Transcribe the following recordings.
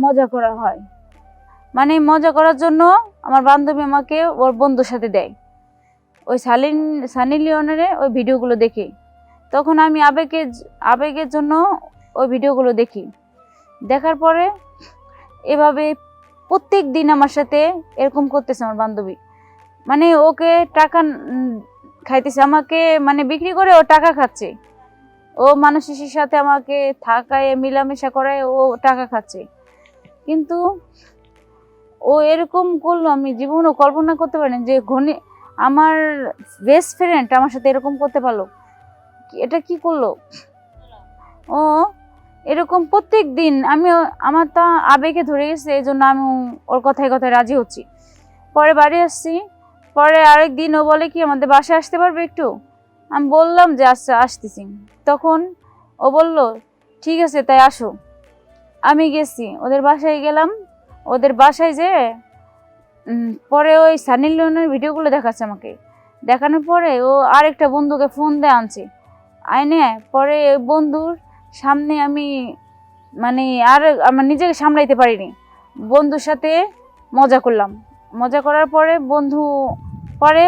মজা করা হয়। মানে মজা করার জন্য আমার বান্ধবী আমাকে ওর বন্ধুর সাথে দেয়, ওই সানি লিওনের ওই ভিডিওগুলো দেখি। তখন আমি আবেগের জন্য ওই ভিডিওগুলো দেখি। দেখার পরে এভাবে প্রত্যেক দিন আমার সাথে এরকম করতেছে আমার বান্ধবী। মানে ওকে টাকা খাইতেছে, আমাকে মানে বিক্রি করে ও টাকা খাচ্ছে। ও মানুষের সাথে আমাকে থাকায় মিলামেশা করে ও টাকা খাচ্ছে। কিন্তু ও এরকম করলো আমি জীবনও কল্পনা করতে পারিনি যে আমার বেস্ট ফ্রেন্ড আমার সাথে এরকম করতে পারলো। এটা কি করলো ও? এরকম প্রত্যেক দিন আমার তা আবেগে ধরে গেছে, এই জন্য আমি ওর কথায় কথায় রাজি হচ্ছি। পরে বাড়ি আসছি, পরে আরেক দিন ও বলে কি আমাদের বাসায় আসতে পারবে একটু? আমি বললাম যে আচ্ছা আসতেছি। তখন ও বলল ঠিক আছে তাই আসো। আমি গেছি ওদের বাসায়, গেলাম ওদের বাসায় যে পরে ওই সানি লিওনের ভিডিওগুলো দেখাচ্ছে আমাকে। দেখানোর পরে ও আরেকটা বন্ধুকে ফোন দিয়ে আনছে, আইনে পরে বন্ধুর সামনে আমি মানে আর আমার নিজেকে সামলাইতে পারিনি, বন্ধুর সাথে মজা করলাম। মজা করার পরে পরে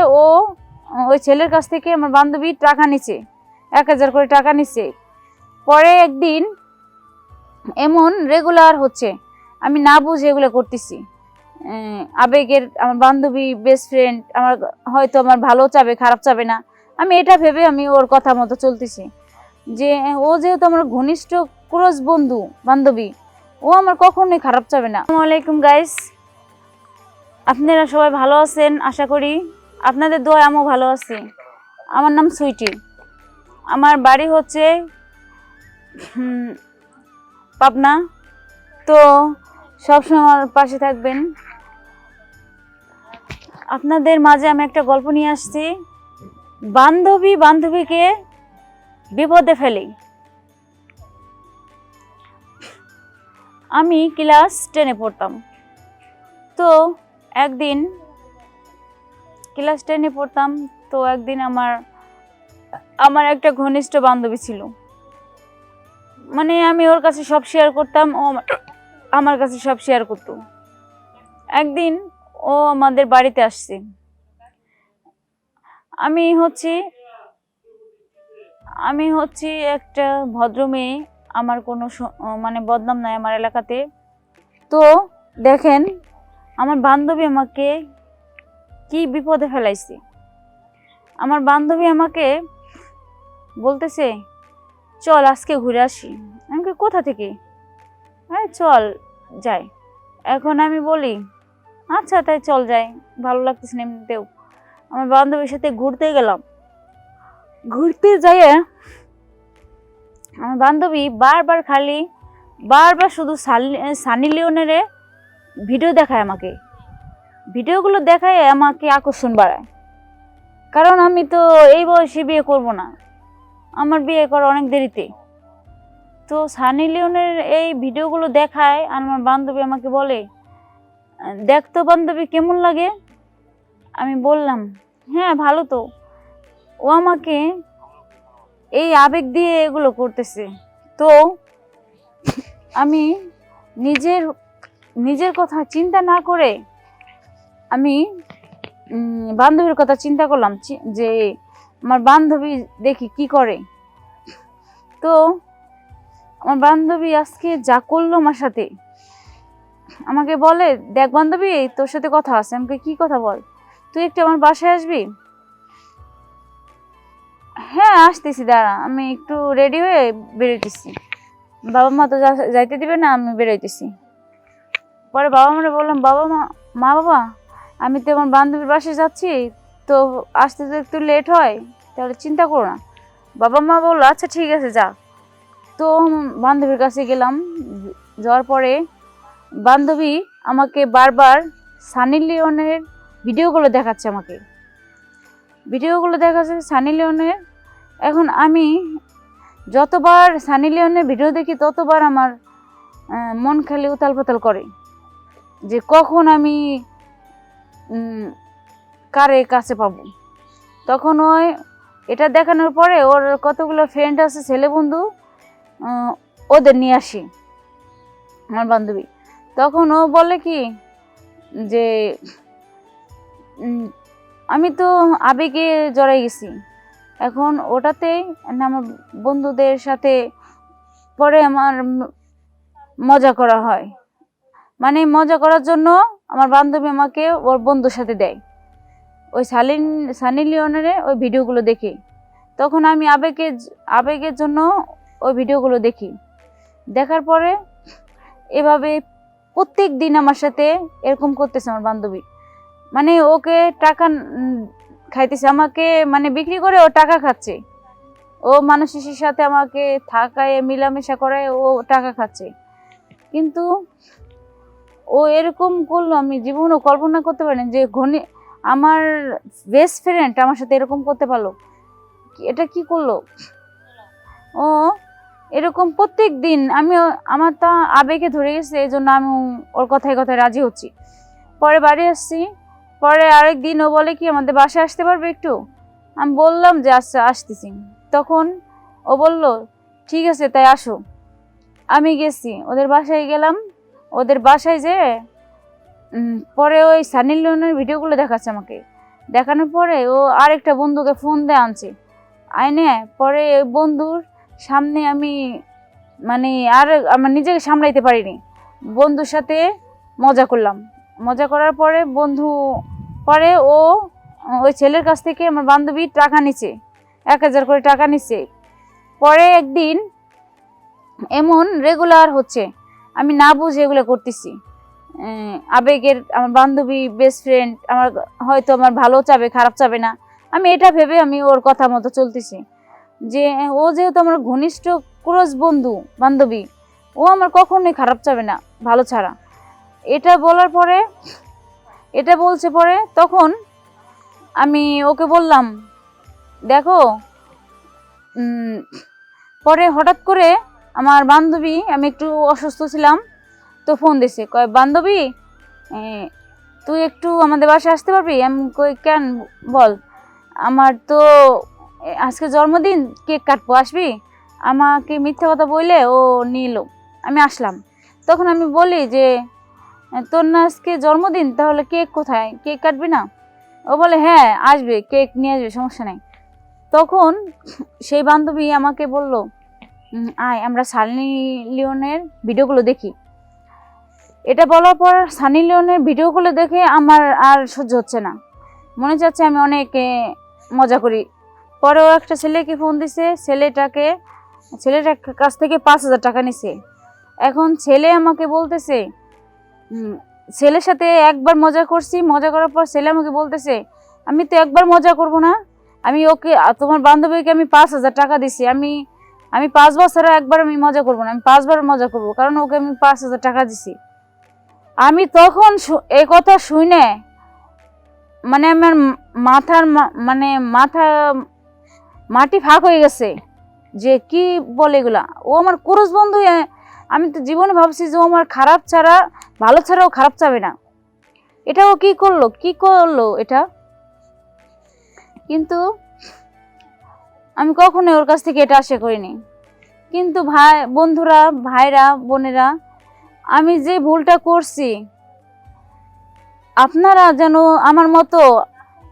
ওই ছেলের কাছ থেকে আমার বান্ধবী টাকা নিচ্ছে, 1000 করে টাকা নিচ্ছে। পরে একদিন এমন রেগুলার হচ্ছে, আমি না বুঝে এগুলো করতেছি। আবেগের আমার বান্ধবী বেস্ট ফ্রেন্ড আমার হয়তো আমার ভালো চাবে খারাপ চাবে না, আমি এটা ভেবে আমি ওর কথা মতো চলতেছি যে ও যেহেতু আমার ঘনিষ্ঠ ক্লোজ বান্ধবী, ও আমার কখনোই খারাপ চাবে না। আসসালামু আলাইকুম গাইস, আপনারা সবাই ভালো আছেন আশা করি, আপনাদের দোয়ায় আমিও ভালো আছি। আমার নাম সুইটি, আমার বাড়ি হচ্ছে পাবনা। তো সবসময় আমার পাশে থাকবেন। আপনাদের মাঝে আমি একটা গল্প নিয়ে আসছি, বান্ধবীকে বিপদে ফেলে। আমি ক্লাস 10-এ পড়তাম। তো একদিন ক্লাস 10-এ পড়তাম, তো একদিন আমার একটা ঘনিষ্ঠ বান্ধবী ছিল। মানে আমি ওর কাছে সব শেয়ার করতাম, ও আমার কাছে সব শেয়ার করতো। একদিন ও আমাদের বাড়িতে আসছে। আমি হচ্ছি একটা ভদ্র মেয়ে, আমার কোনো মানে বদনাম নাই আমার এলাকাতে। তো দেখেন আমার বান্ধবী আমাকে কি বিপদে ফেলাইছে। আমার বান্ধবী আমাকে বলতেছে চল আজকে ঘুরে আসি। আমি কোথা থেকে? আরে চল যাই। এখন আমি বলি আচ্ছা তাই চল যাই, ভালো লাগতেছে না এমনিতেও। আমার বান্ধবীর সাথে ঘুরতে গেলাম। ঘুরতে যাইয়ে আমার বান্ধবী বারবার শুধু সানি লিওনের ভিডিও দেখায় আমাকে। ভিডিওগুলো দেখায় আমাকে আকর্ষণ বাড়ায়, কারণ আমি তো এই বয়সে বিয়ে করব না, আমার বিয়ে করা অনেক দেরিতে। তো সানি লিওনের এই ভিডিওগুলো দেখায় আর আমার বান্ধবী আমাকে বলে দেখ তো বান্ধবী কেমন লাগে। আমি বললাম হ্যাঁ ভালো তো। ও আমাকে এই আবেগ দিয়ে এগুলো করতেছে। তো আমি নিজের কথা চিন্তা না করে আমি বান্ধবীর কথা চিন্তা করলাম যে আমার বান্ধবী দেখি কি করে। তো আমার বান্ধবী আজকে যা করলো আমার সাথে, আমাকে বলে দেখ বান্ধবী তোর সাথে কথা আছে। আমাকে কি কথা বল? তুই একটু আমার বাসায় আসবি? হ্যাঁ আসতেছি, দাঁড়া আমি একটু রেডি হয়ে বেরোইতেছি। বাবা মা তো যাইতে দিবে না, আমি বেরোইতেছি। পরে বাবা মারে বললাম বাবা আমি তো আমার বান্ধবীর বাসায় যাচ্ছি, তো আসতে তো একটু লেট হয়, তাহলে চিন্তা করো না। বাবা মা বললো আচ্ছা ঠিক আছে যা। তো বান্ধবীর কাছে গেলাম। যাওয়ার পরে বান্ধবী আমাকে বারবার সানি লিওনের ভিডিওগুলো দেখাচ্ছে সানি লিওনের। এখন আমি যতবার সানি লিওনের ভিডিও দেখি ততবার আমার মন খালি উতাল পাতাল করে যে কখন আমি কারে কাছে পাবো। তখন এটা দেখানোর পরে ওর কতগুলো ফ্রেন্ড আছে ছেলে বন্ধু, ওদের নিয়ে আসি আমার বান্ধবী। তখন ও বলে কি যে আমি তো আবেগে জড়াই গেছি, এখন ওটাতেই আমার বন্ধুদের সাথে পরে আমার মজা করা হয়, মানে মজা করার জন্য আমার বান্ধবী আমাকে ওর বন্ধুর সাথে দেয় ওই সানি লিওনের ওই ভিডিওগুলো দেখে। তখন আমি আবেগের জন্য ওই ভিডিওগুলো দেখি। দেখার পরে এভাবে প্রত্যেক দিন আমার সাথে এরকম করতেছে আমার বান্ধবী, মানে ওকে টাকা খাইতেছে, আমাকে মানে বিক্রি করে ও টাকা খাচ্ছে, ও মানুষের সাথে আমাকে থাকায় মিলামেশা করে ও টাকা খাচ্ছে। কিন্তু ও এরকম করলো আমি জীবনেও কল্পনা করতে পারিনি যে আমার বেস্ট ফ্রেন্ড আমার সাথে এরকম করতে পারলো। এটা কি করলো ও এরকম প্রত্যেক দিন? আমার তা আবেগে ধরে গেছে, এই জন্য আমি ওর কথায় কথায় রাজি হচ্ছি। পরে বাড়ি আসছি, পরে আরেক দিন ও বলে কি আমাদের বাসায় আসতে পারবে একটু? আমি বললাম যে আচ্ছা আসতেছি। তখন ও বলল ঠিক আছে তাই আসো। আমি গেছি ওদের বাসায়, গেলাম ওদের বাসায় যে পরে ওই সানি লিওনের ভিডিওগুলো দেখাচ্ছে আমাকে। দেখানোর পরে ও আরেকটা বন্ধুকে ফোন দিয়ে আনছে, আইনে পরে ওই বন্ধুর সামনে আমি মানে আর আমার নিজেকে সামলাইতে পারিনি, বন্ধুর সাথে মজা করলাম। মজা করার পরে পরে ও ওই ছেলের কাছ থেকে আমার বান্ধবী টাকা নিচ্ছে, 1000 করে টাকা নিচ্ছে। পরে একদিন এমন রেগুলার হচ্ছে, আমি না বুঝে এগুলো করতেছি। আবেগের আমার বান্ধবী বেস্ট ফ্রেন্ড, আমার হয়তো আমার ভালো চাবে খারাপ চাবে না, আমি এটা ভেবে আমি ওর কথা মতো চলতেছি যে ও যেহেতু আমার ঘনিষ্ঠ ক্লোজ বান্ধবী, ও আমার কখনোই খারাপ চাবে না ভালো ছাড়া। এটা বলার পরে এটা বলছে পরে, তখন আমি ওকে বললাম দেখো পরে হঠাৎ করে আমার বান্ধবী, আমি একটু অসুস্থ ছিলাম তো ফোন দিছে, কয় বান্ধবী তুই একটু আমাদের বাসায় আসতে পারবি? আমি কই কেন বল, আমার তো আজকে জন্মদিন, কেক কাটবো আসবি? আমাকে মিথ্যা কথা বললে ও নিল, আমি আসলাম। তখন আমি বলি যে তোর না আজকে জন্মদিন, তাহলে কেক কোথায়, কেক কাটবি না? ও বলে হ্যাঁ আসবে, কেক নিয়ে আসবে, সমস্যা নেই। তখন সেই বান্ধবী আমাকে বলল আয় আমরা সানি লিওনের ভিডিওগুলো দেখি। এটা বলার পর সানি লিওনের ভিডিওগুলো দেখে আমার আর সহ্য হচ্ছে না, মনে চাচ্ছে আমি অনেক মজা করি। পরে ও একটা ছেলেকে ফোন দিছে, ছেলেটার কাছ থেকে 5000 টাকা নিছে। এখন ছেলে আমাকে বলতেছে, ছেলের সাথে একবার মজা করছি, মজা করার পর ছেলে আমাকে বলতেছে আমি তো একবার মজা করব না, আমি ওকে তোমার বান্ধবীকে আমি 5000 টাকা দিছি, আমি 5 বছরে একবার আমি মজা করব না, আমি 5 বার মজা করব, কারণ ওকে আমি 5000 টাকা দিছি। আমি তখন এই কথা শুনে মানে আমার মাথা মাটি ফাঁক হয়ে গেছে যে কি বলে এগুলা, ও আমার ক্লোজ বন্ধু, আমি তো জীবনে ভাবছি যে ও আমার খারাপ ছাড়া ভালো ছাড়াও খারাপ চাবে না, এটা ও কি করলো এটা। কিন্তু আমি কখনোই ওর কাছ থেকে এটা আশা করিনি। কিন্তু বন্ধুরা, ভাইরা, বোনেরা, আমি যে ভুলটা করছি আপনারা যেন আমার মতো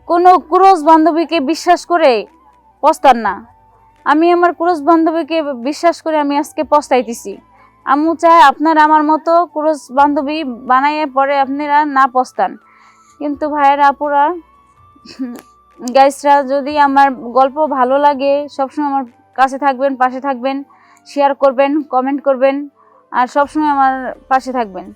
কোনো ক্লোজ বান্ধবীকে বিশ্বাস করে পস্তান না। আমি আমার ক্লোজ বান্ধবীকে বিশ্বাস করে আমি আজকে পস্তাইতেছি। আম্মু চায় আপনারা আমার মতো ক্লোজ বান্ধবী বানাইয়ে পরে আপনারা না পস্তান। কিন্তু ভাইয়েরা, আপুরা, গাইসরা, যদি আমার গল্প ভালো লাগে সবসময় আমার কাছে থাকবেন, পাশে থাকবেন, শেয়ার করবেন, কমেন্ট করবেন আর সবসময় আমার পাশে থাকবেন।